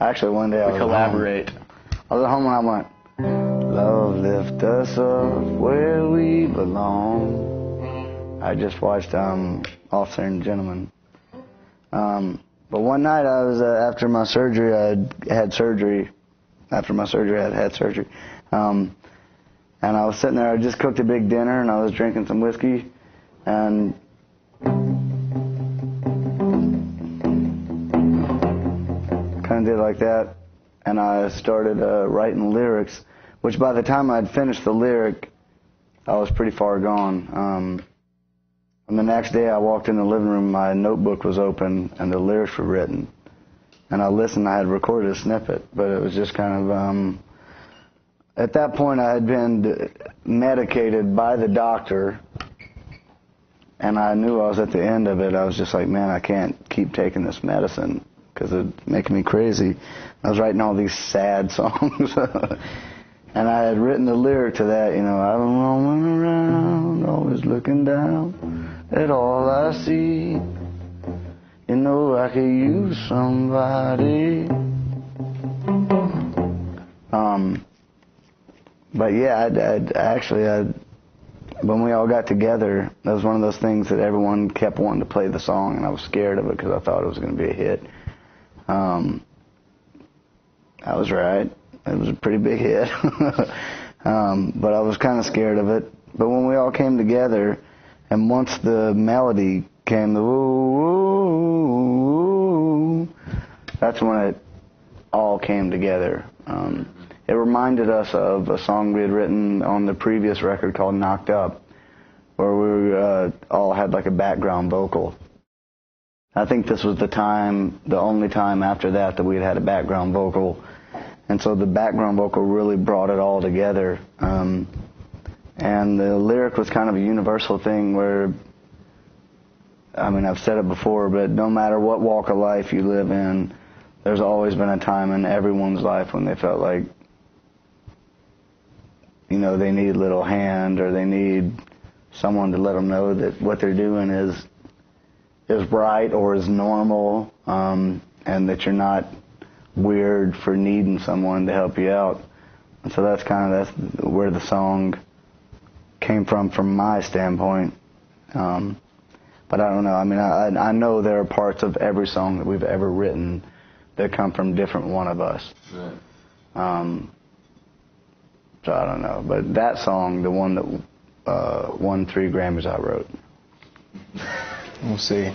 Actually, one day I was collaborate. I was at home and I went, "Love lift us up where we belong." I just watched Officer and Gentleman. But one night I was after my surgery, I had surgery. After my surgery, I had surgery. And I was sitting there. I just cooked a big dinner, and I was drinking some whiskey, and kind of did like that. And I started writing lyrics, which by the time I'd finished the lyric, I was pretty far gone. And the next day I walked in the living room, my notebook was open, and the lyrics were written. And I listened, I had recorded a snippet, but it was just kind of, at that point I had been medicated by the doctor, and I knew I was at the end of it. I was just like, man, I can't keep taking this medicine, because it's making me crazy. I was writing all these sad songs. And I had written the lyric to that, you know, I'm roaming around, always looking down at all I see. You know, I could use somebody. But yeah, when we all got together, that was one of those things that everyone kept wanting to play the song, and I was scared of it because I thought it was going to be a hit. I was right. It was a pretty big hit. But I was kind of scared of it. But when we all came together, and once the melody came, the woo, woo, woo, that's when it all came together. It reminded us of a song we had written on the previous record called Knocked Up, where we all had like a background vocal. I think this was the only time after that we had a background vocal. And so the background vocal really brought it all together. And the lyric was kind of a universal thing where, I mean, I've said it before, but no matter what walk of life you live in, there's always been a time in everyone's life when they felt like, you know, they need a little hand, or they need someone to let them know that what they're doing is right or is normal, and that you're not weird for needing someone to help you out. And so that's where the song came from my standpoint. But I don't know. I mean, I know there are parts of every song that we've ever written that come from different one of us. Right. So I don't know. But that song, the one that won 3 Grammys, I wrote. We'll see.